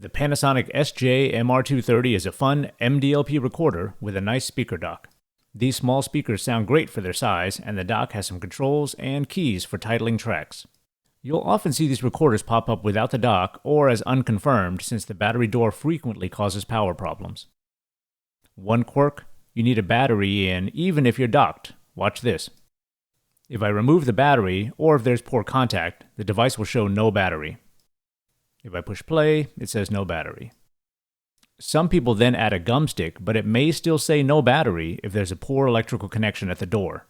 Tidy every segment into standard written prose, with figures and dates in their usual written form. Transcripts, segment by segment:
The Panasonic SJ-MR230 is a fun MDLP recorder with a nice speaker dock. These small speakers sound great for their size, and the dock has some controls and keys for titling tracks. You'll often see these recorders pop up without the dock or as unconfirmed, since the battery door frequently causes power problems. One quirk: you need a battery in even if you're docked. Watch this. If I remove the battery, or if there's poor contact, the device will show no battery. If I push play, it says no battery. Some people then add a gum stick, but it may still say no battery if there's a poor electrical connection at the door.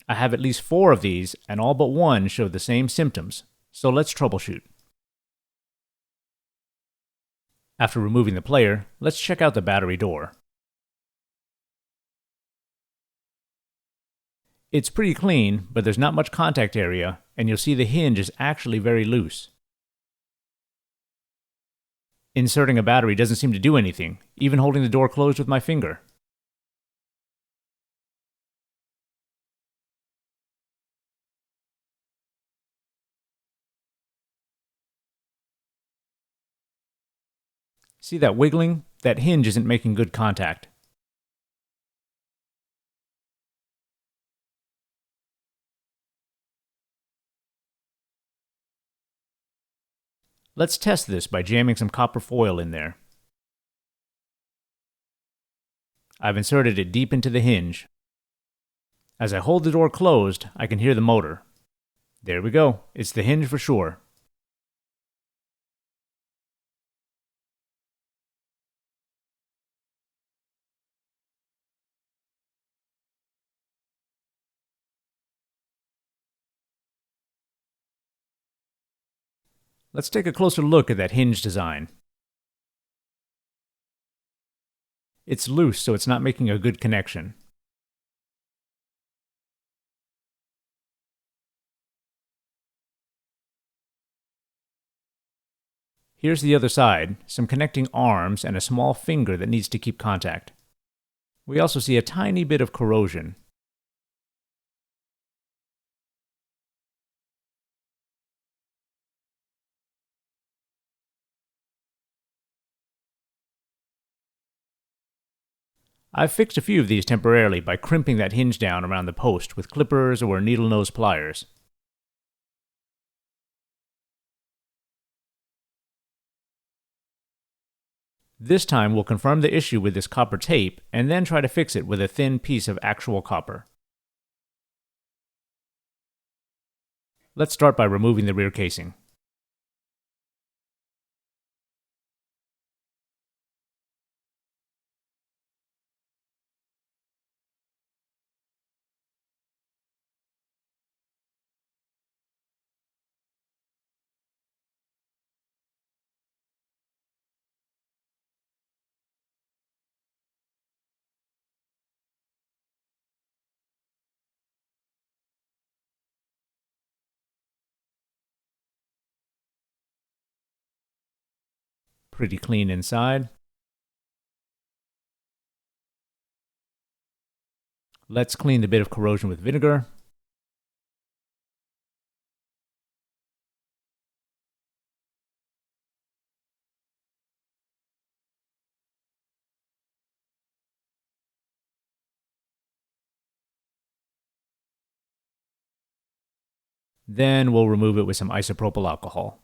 I have at least 4 of these, and all but one show the same symptoms, so let's troubleshoot. After removing the player, let's check out the battery door. It's pretty clean, but there's not much contact area, and you'll see the hinge is actually very loose. Inserting a battery doesn't seem to do anything, even holding the door closed with my finger. See that wiggling? That hinge isn't making good contact. Let's test this by jamming some copper foil in there. I've inserted it deep into the hinge. As I hold the door closed, I can hear the motor. There we go, it's the hinge for sure. Let's take a closer look at that hinge design. It's loose, so it's not making a good connection. Here's the other side, some connecting arms and a small finger that needs to keep contact. We also see a tiny bit of corrosion. I've fixed a few of these temporarily by crimping that hinge down around the post with clippers or needle nose pliers. This time we'll confirm the issue with this copper tape and then try to fix it with a thin piece of actual copper. Let's start by removing the rear casing. Pretty clean inside. Let's clean the bit of corrosion with vinegar. Then we'll remove it with some isopropyl alcohol.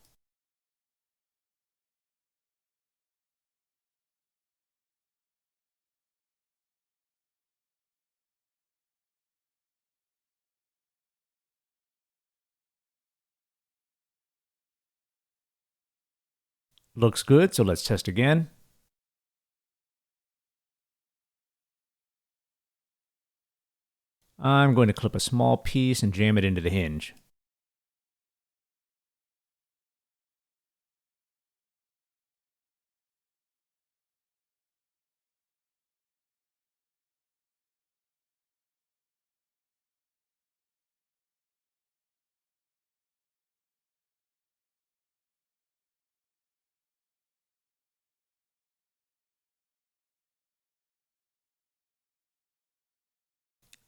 Looks good, so let's test again. I'm going to clip a small piece and jam it into the hinge.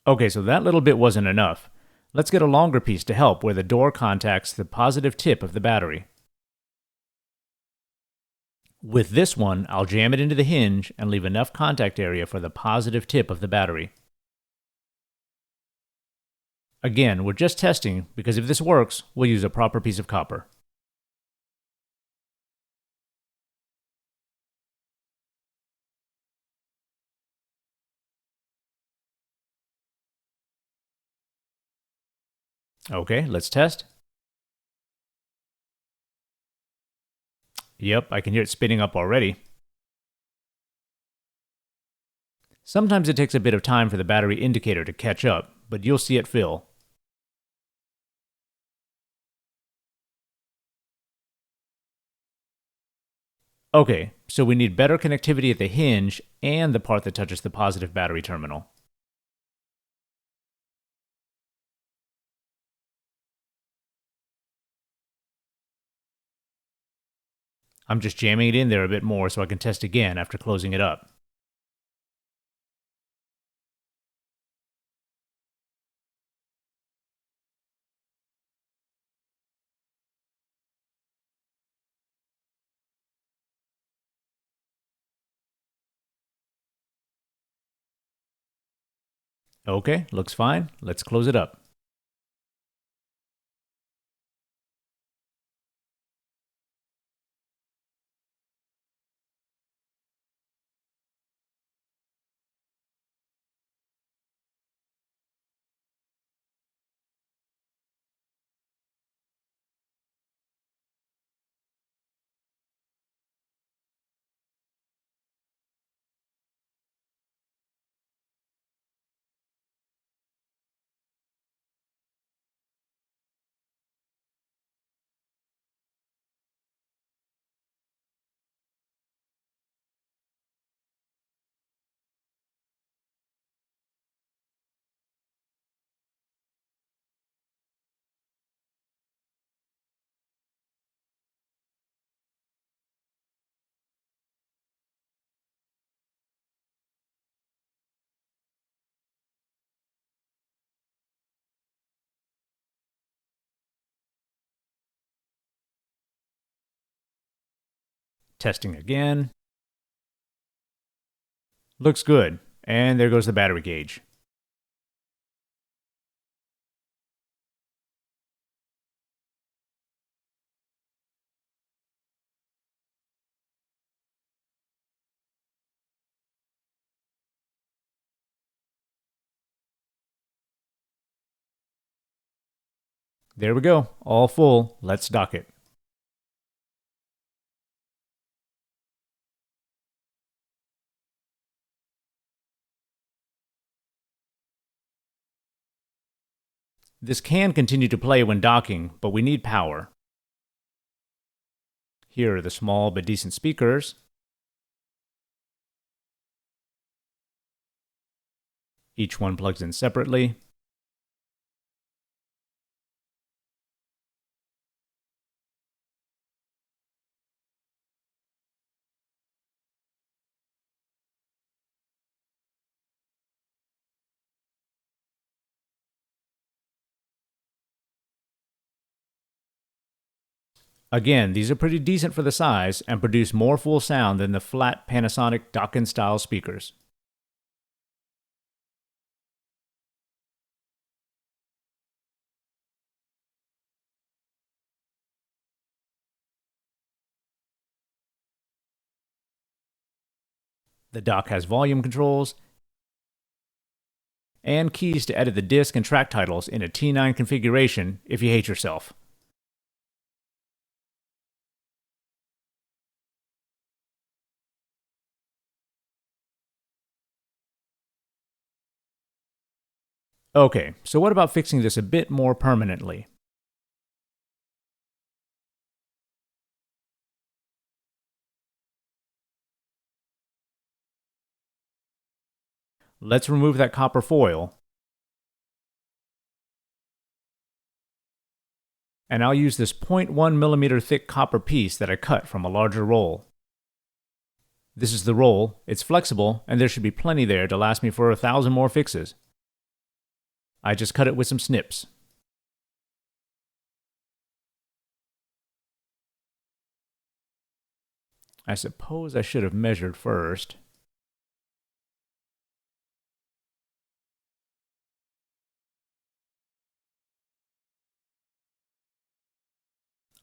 Okay, so that little bit wasn't enough. Let's get a longer piece to help where the door contacts the positive tip of the battery. With this one, I'll jam it into the hinge and leave enough contact area for the positive tip of the battery. Again, we're just testing because if this works, we'll use a proper piece of copper. Okay, let's test. Yep, I can hear it spinning up already. Sometimes it takes a bit of time for the battery indicator to catch up, but you'll see it fill. Okay, so we need better connectivity at the hinge and the part that touches the positive battery terminal. I'm just jamming it in there a bit more so I can test again after closing it up. Okay, looks fine. Let's close it up. Testing again. Looks good. And there goes the battery gauge. There we go, all full. Let's dock it. This can continue to play when docking, but we need power. Here are the small but decent speakers. Each one plugs in separately. Again, these are pretty decent for the size and produce more full sound than the flat Panasonic dock-in style speakers. The dock has volume controls and keys to edit the disc and track titles in a T9 configuration if you hate yourself. Okay, so what about fixing this a bit more permanently? Let's remove that copper foil. And I'll use this 0.1mm thick copper piece that I cut from a larger roll. This is the roll, it's flexible, and there should be plenty there to last me for 1,000 more fixes. I just cut it with some snips. I suppose I should have measured first.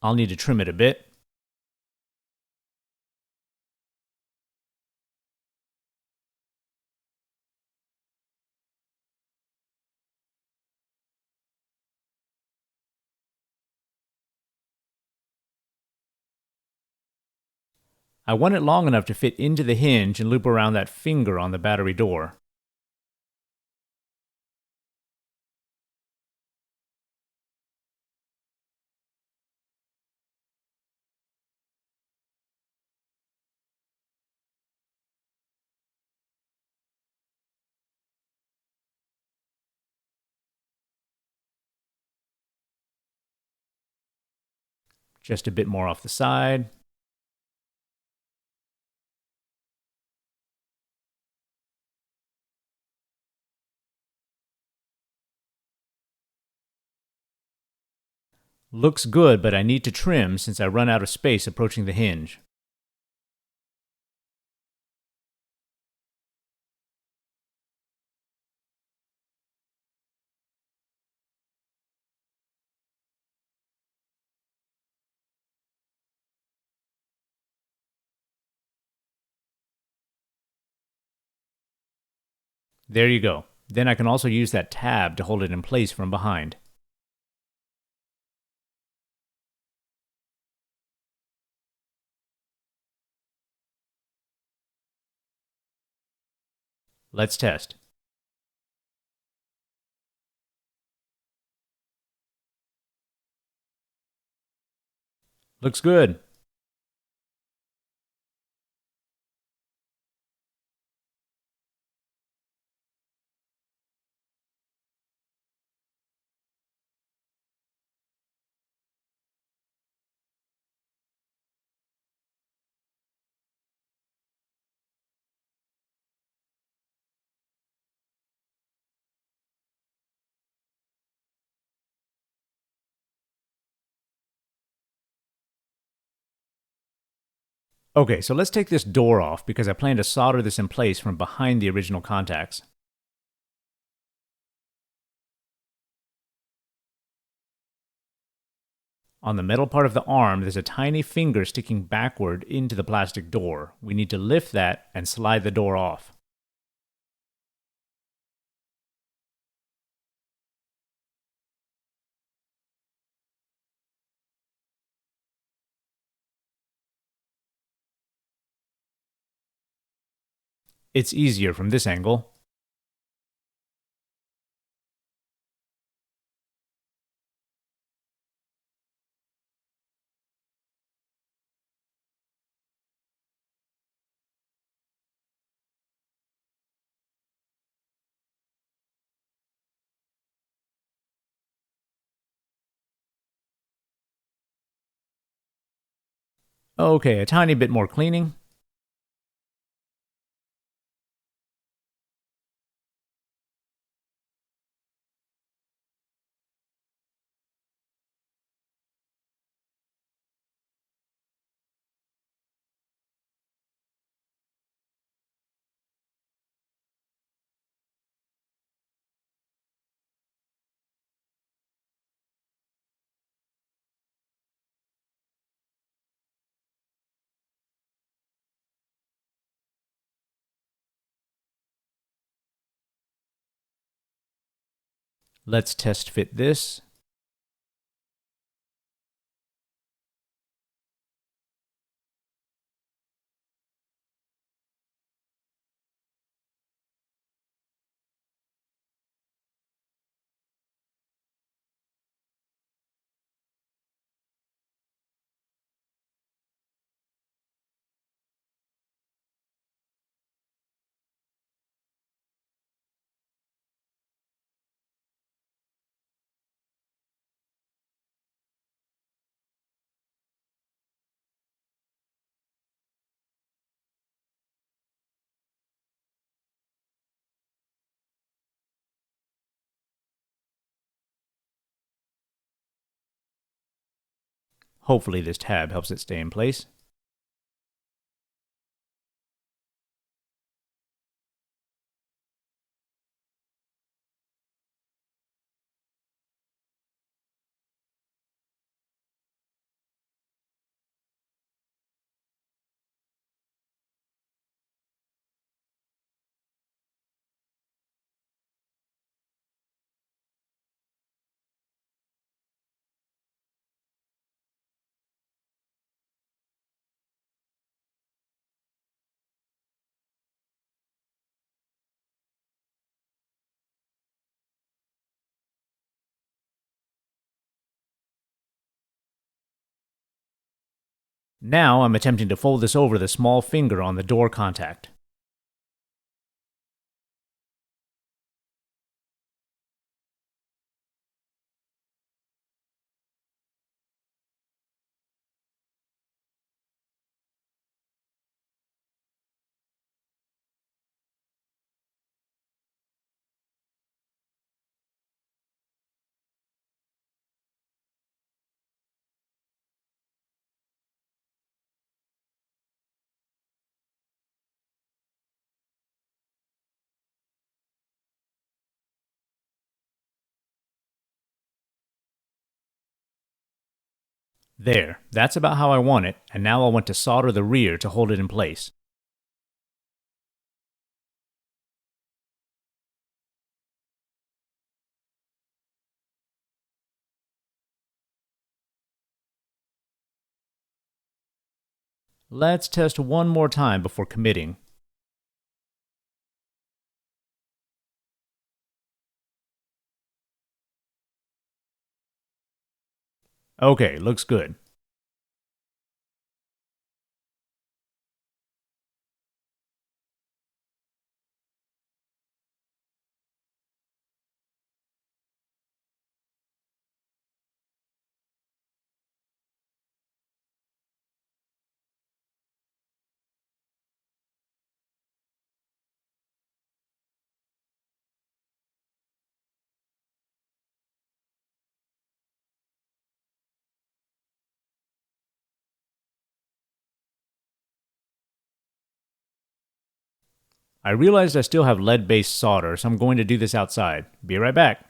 I'll need to trim it a bit. I want it long enough to fit into the hinge and loop around that finger on the battery door. Just a bit more off the side. Looks good, but I need to trim since I run out of space approaching the hinge. There you go. Then I can also use that tab to hold it in place from behind. Let's test. Looks good. Okay, so let's take this door off because I plan to solder this in place from behind the original contacts. On the metal part of the arm, there's a tiny finger sticking backward into the plastic door. We need to lift that and slide the door off. It's easier from this angle. Okay, a tiny bit more cleaning. Let's test fit this. Hopefully this tab helps it stay in place. Now I'm attempting to fold this over the small finger on the door contact. There, that's about how I want it, and now I'll want to solder the rear to hold it in place. Let's test one more time before committing. Okay, looks good. I realized I still have lead-based solder, so I'm going to do this outside. Be right back.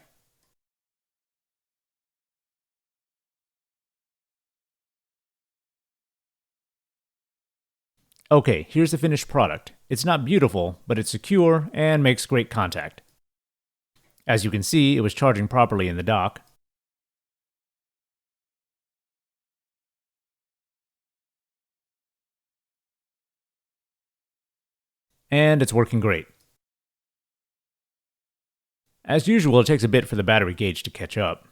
Okay, here's the finished product. It's not beautiful, but it's secure and makes great contact. As you can see, it was charging properly in the dock. And it's working great. As usual, it takes a bit for the battery gauge to catch up.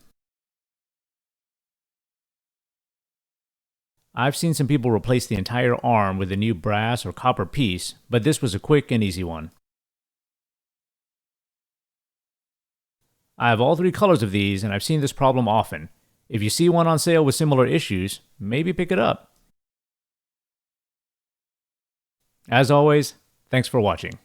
I've seen some people replace the entire arm with a new brass or copper piece, but this was a quick and easy one. I have all three colors of these, and I've seen this problem often. If you see one on sale with similar issues, maybe pick it up. As always, thanks for watching.